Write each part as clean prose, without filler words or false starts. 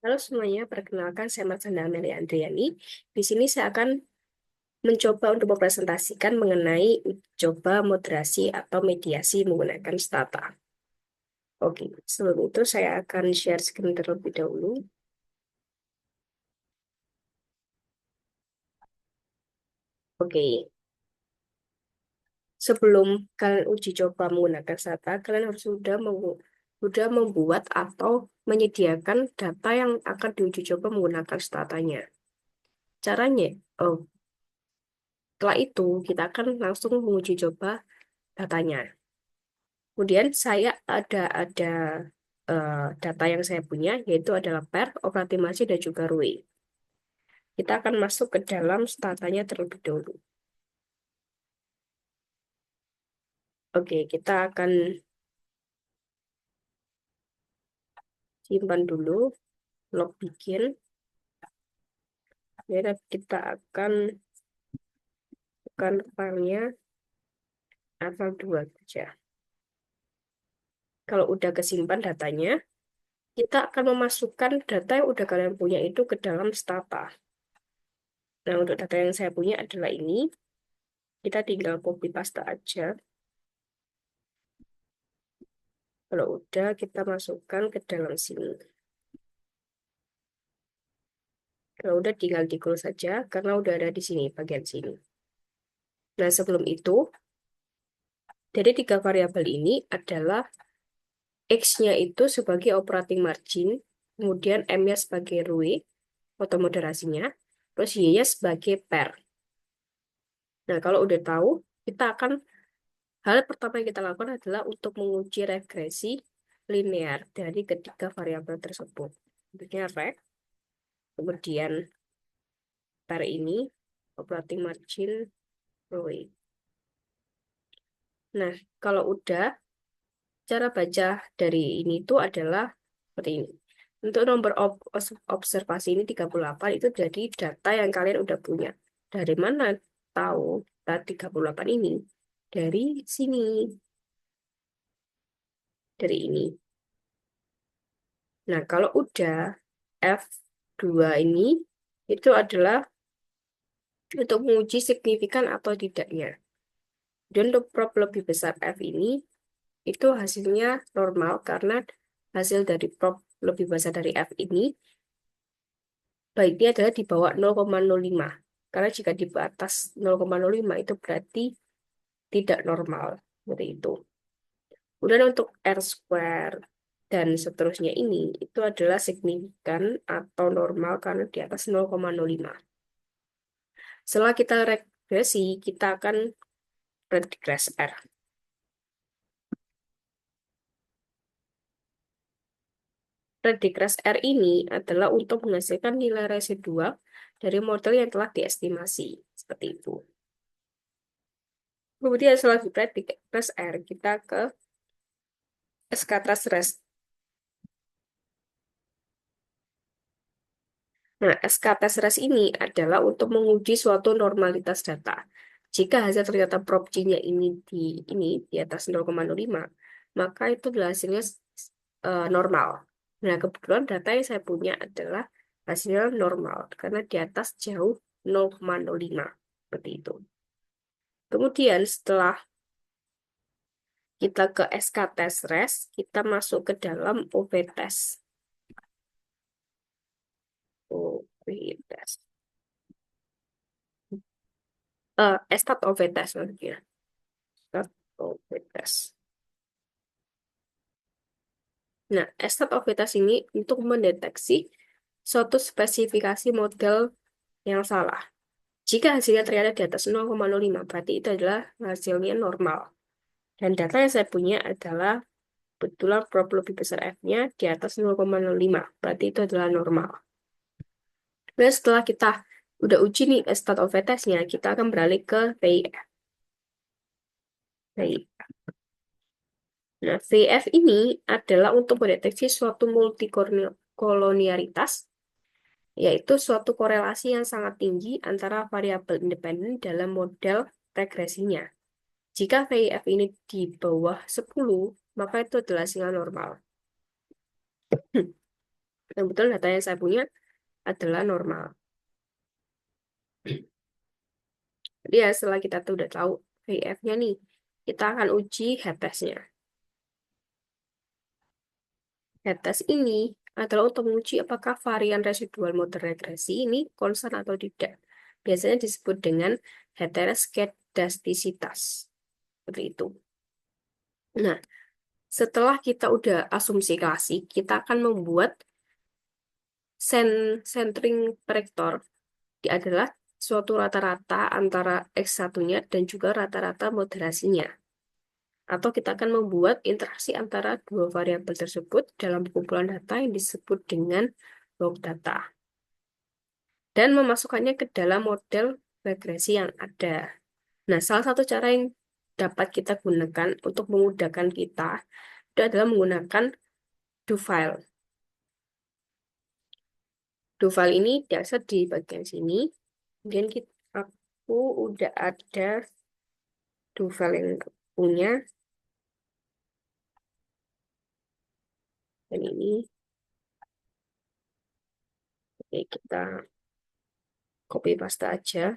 Halo semuanya, perkenalkan saya Marsanda Amelia Andriani. Di sini saya akan mencoba untuk mempresentasikan mengenai uji coba moderasi atau mediasi menggunakan Stata. Oke, sebelum itu saya akan share screen terlebih dahulu. Oke, sebelum kalian uji coba menggunakan Stata, kalian harus sudah membuat atau menyediakan data yang akan diuji coba menggunakan Statanya. Caranya, oh, setelah itu kita akan langsung menguji coba datanya. Kemudian saya ada data yang saya punya yaitu adalah per, optimasi dan juga RUI. Kita akan masuk ke dalam statanya terlebih dahulu. Oke, kita akan simpan dulu, log bikin. Jadi kita akan tekan filenya asal 2 saja. Kalau udah kesimpan datanya, kita akan memasukkan data yang udah kalian punya itu ke dalam stata. Nah, untuk data yang saya punya adalah ini. Kita tinggal copy paste aja. Kalau udah, kita masukkan ke dalam sini. Kalau udah, tinggal di close saja, karena udah ada di sini, bagian sini. Nah, sebelum itu, dari 3 variabel ini adalah X-nya itu sebagai operating margin, kemudian M-nya sebagai ROE, atau moderasinya, terus Y-nya sebagai per. Nah, kalau udah tahu, kita akan, hal pertama yang kita lakukan adalah untuk menguji regresi linear dari ketiga variabel tersebut. Tentunya reg, kemudian per ini, operating margin, ROE. Nah, kalau udah, cara baca dari ini itu adalah seperti ini. Untuk nomor observasi ini 38 itu jadi data yang kalian udah punya. Dari mana tahu data 38 ini? Dari sini, dari ini. Nah, kalau udah F2 ini, itu adalah untuk menguji signifikan atau tidaknya. Dan untuk prop lebih besar F ini, itu hasilnya normal karena hasil dari prop lebih besar dari F ini baiknya adalah di bawah 0,05. Karena jika di atas 0,05 itu berarti tidak normal. Seperti itu. Kemudian untuk R square dan seterusnya ini, itu adalah signifikan atau normal karena di atas 0,05. Setelah kita regresi, kita akan regress R. Regress R ini adalah untuk menghasilkan nilai residual dari model yang telah diestimasi. Seperti itu. Kemudian setelah regress R, kita ke SK-Trust Rest. Nah, SK-Test Rest ini adalah untuk menguji suatu normalitas data. Jika hasil ternyata prop G-nya ini di atas 0,05, maka itu adalah hasilnya normal. Nah, kebetulan data yang saya punya adalah hasilnya normal karena di atas jauh 0,05. Seperti itu. Kemudian setelah kita ke SK-Test Rest, kita masuk ke dalam OV-Test. OV-Test. Stat OV-Test maksudnya. Stat OV-Test. Nah, stat OV-Test ini untuk mendeteksi suatu spesifikasi model yang salah. Jika hasilnya ternyata di atas 0,05, berarti itu adalah hasilnya normal. Dan data yang saya punya adalah betulan prop lebih besar F-nya di atas 0,05, berarti itu adalah normal. Dan setelah kita udah uji nih stat OV-Test-nya, kita akan beralih ke VIF. Nah, VF ini adalah untuk mendeteksi suatu multikolonialitas, yaitu suatu korelasi yang sangat tinggi antara variabel independen dalam model regresinya. Jika VIF ini di bawah 10, maka itu adalah hasil normal. Kebetulan data yang saya punya adalah normal. Jadi ya setelah kita tuh udah tahu VF-nya nih, kita akan uji head test-nya. Head test ini adalah untuk menguji apakah varian residual model regresi ini konstan atau tidak. Biasanya disebut dengan heteroskedastisitas. Seperti itu. Nah, setelah kita udah asumsi klasik, kita akan membuat centering predictor. Dia adalah suatu rata-rata antara X1-nya dan juga rata-rata moderasinya. Atau kita akan membuat interaksi antara dua variabel tersebut dalam kumpulan data yang disebut dengan log data. Dan memasukkannya ke dalam model regresi yang ada. Nah, salah satu cara yang dapat kita gunakan untuk memudahkan kita itu adalah menggunakan do file. Do file ini biasa di bagian sini. Kemudian aku udah ada do file yang punya. Dan ini, oke, kita copy paste aja.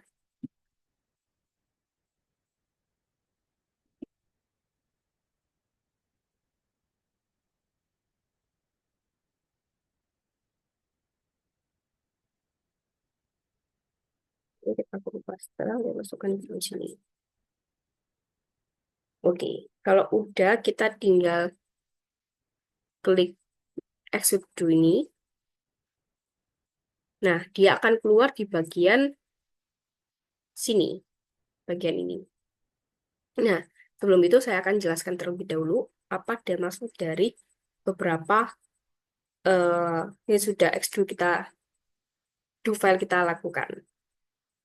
Ini kita copy paste, lalu masukkan di sini. Oke, kalau udah kita tinggal klik execute do ini. Nah, dia akan keluar di bagian sini, bagian ini. Nah, sebelum itu saya akan jelaskan terlebih dahulu apa dan maksud dari beberapa yang sudah execute kita do file kita lakukan.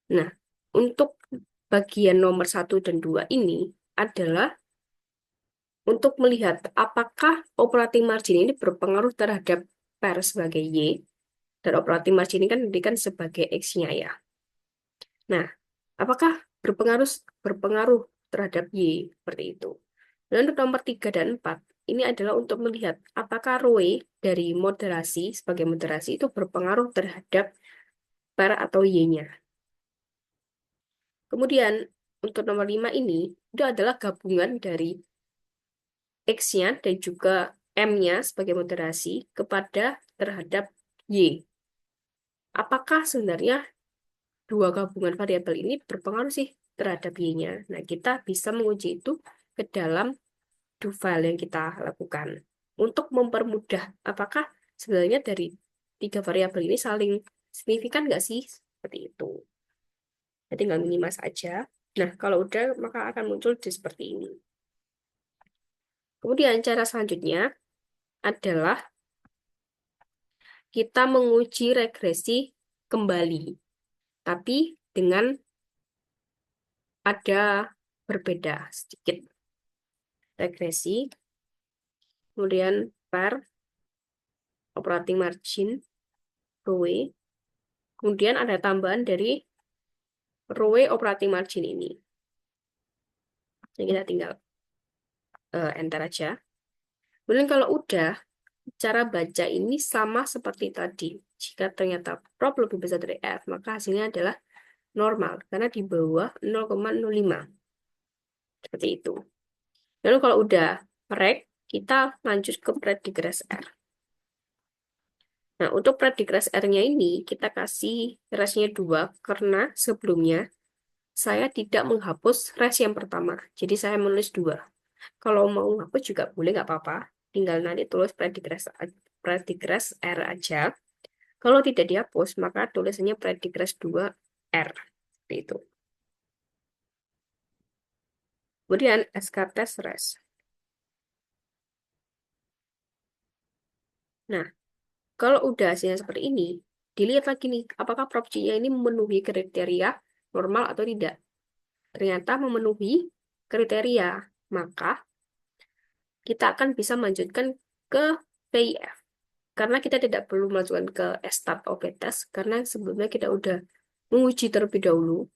Nah, untuk bagian nomor 1 dan 2 ini adalah untuk melihat apakah operating margin ini berpengaruh terhadap per sebagai Y, dan operating margin ini kan diberikan sebagai X-nya ya. Nah, apakah berpengaruh berpengaruh terhadap Y seperti itu. Dan untuk nomor 3 dan 4, ini adalah untuk melihat apakah ROE dari moderasi sebagai moderasi itu berpengaruh terhadap per atau Y-nya. Kemudian untuk nomor 5 ini, itu adalah gabungan dari X-nya dan juga M-nya sebagai moderasi kepada terhadap Y. Apakah sebenarnya dua gabungan variabel ini berpengaruh sih terhadap Y-nya? Nah, kita bisa menguji itu ke dalam do file yang kita lakukan. Untuk mempermudah, apakah sebenarnya dari tiga variabel ini saling signifikan nggak sih? Seperti itu. Jadi tinggal minimas aja. Nah, kalau udah, maka akan muncul di seperti ini. Kemudian cara selanjutnya adalah kita menguji regresi kembali. Tapi dengan ada berbeda sedikit. Regresi, kemudian per, operating margin, ROE, kemudian ada tambahan dari ROE operating margin ini. Jadi kita tinggal enter aja. Kemudian kalau udah, cara baca ini sama seperti tadi. Jika ternyata prop lebih besar dari F, maka hasilnya adalah normal, karena di bawah 0,05. Seperti itu. Lalu kalau udah rek, kita lanjut ke predigress R. Nah, untuk predigress R-nya ini, kita kasih res-nya 2, karena sebelumnya saya tidak menghapus res yang pertama. Jadi saya menulis 2. Kalau mau hapus juga boleh, nggak apa-apa. Tinggal nanti tulis predigress R aja. Kalau tidak dihapus, maka tulisannya predigress 2 R. Seperti itu. Kemudian SKTest res. Nah, kalau udah hasilnya seperti ini, dilihat lagi nih, apakah prop C-nya ini memenuhi kriteria normal atau tidak. Ternyata memenuhi kriteria, maka kita akan bisa melanjutkan ke VIF. Karena kita tidak perlu melanjutkan ke start OP test, karena sebelumnya kita udah menguji terlebih dahulu.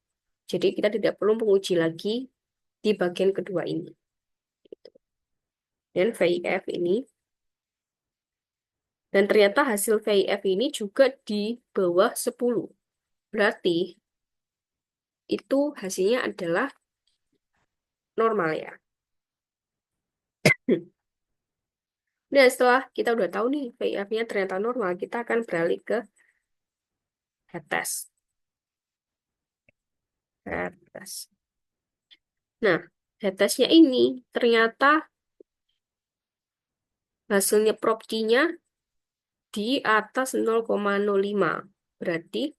Jadi kita tidak perlu menguji lagi di bagian kedua ini. Dan VIF ini. Dan ternyata hasil VIF ini juga di bawah 10. Berarti itu hasilnya adalah normal ya. Nah, setelah kita udah tahu nih VIF-nya ternyata normal, kita akan beralih ke head test. Head test. Nah, head test-nya ini ternyata hasilnya PROPT-nya di atas 0,05. Berarti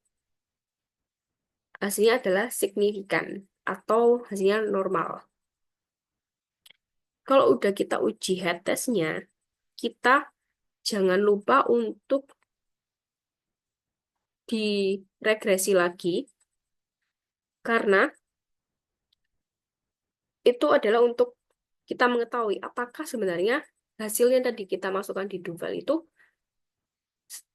hasilnya adalah signifikan atau hasilnya normal. Kalau udah kita uji head test-nya, kita jangan lupa untuk diregresi lagi, karena itu adalah untuk kita mengetahui apakah sebenarnya hasil yang tadi kita masukkan di Duvel itu,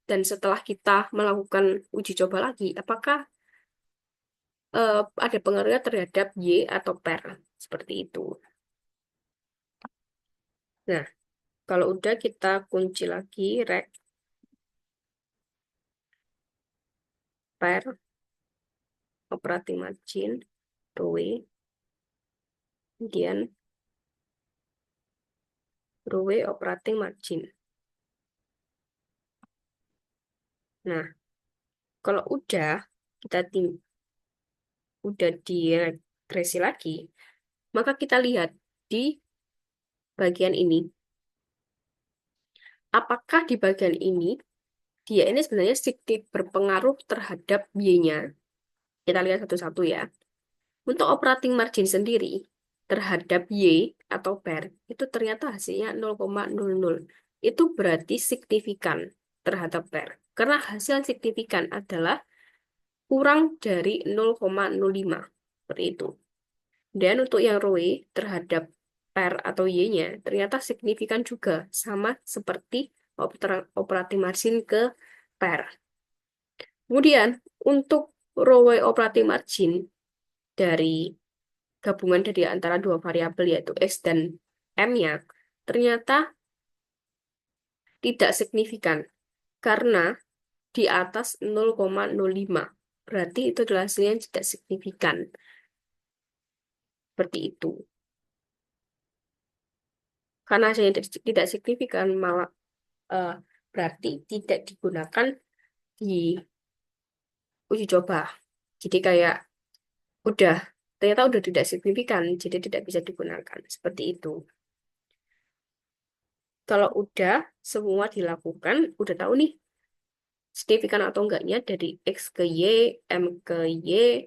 dan setelah kita melakukan uji coba lagi, apakah ada pengaruhnya terhadap Y atau PER, seperti itu. Nah, kalau udah kita kunci lagi rek PER, operating margin, ROE, kemudian ROE operating margin. Nah, kalau udah kita udah diregresi lagi, maka kita lihat di bagian ini. Apakah di bagian ini dia ini sebenarnya sedikit berpengaruh terhadap Y-nya? Kita lihat satu-satu ya. Untuk operating margin sendiri terhadap Y atau PER itu ternyata hasilnya 0,00. Itu berarti signifikan terhadap PER. Karena hasil signifikan adalah kurang dari 0,05. Seperti itu. Dan untuk yang ROE terhadap PER atau Y-nya ternyata signifikan juga, sama seperti operating margin ke PER. Kemudian untuk ROE operating margin dari gabungan dari antara dua variabel yaitu X dan M-nya ternyata tidak signifikan karena di atas 0,05. Berarti itu adalah hasil yang tidak signifikan. Seperti itu. Karena hasilnya tidak signifikan, malah berarti tidak digunakan di uji coba. Jadi kayak udah, ternyata udah tidak signifikan, jadi tidak bisa digunakan. Seperti itu. Kalau udah semua dilakukan, udah tahu nih signifikan atau enggaknya dari X ke Y, M ke Y,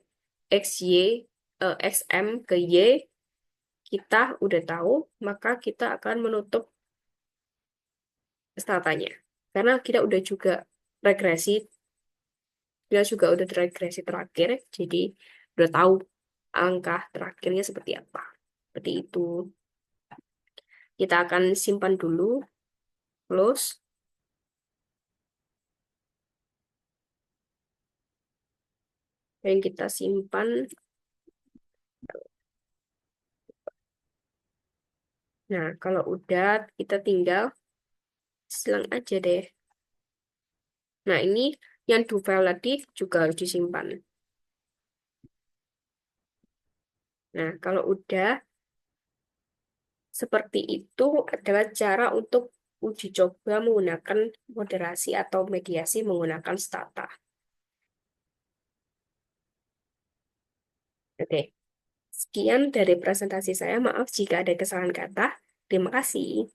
XY, XM ke Y, kita udah tahu, maka kita akan menutup statanya. Karena kita udah juga regresi, kita juga udah regresi terakhir, jadi udah tahu angka terakhirnya seperti apa. Seperti itu. Kita akan simpan dulu, close. Dan kita simpan. Nah, kalau udah, kita tinggal silang aja deh. Nah, ini yang Duvel tadi juga harus disimpan. Nah, kalau udah seperti itu adalah cara untuk uji coba menggunakan moderasi atau mediasi menggunakan stata. Oke, sekian dari presentasi saya. Maaf jika ada kesalahan kata. Terima kasih.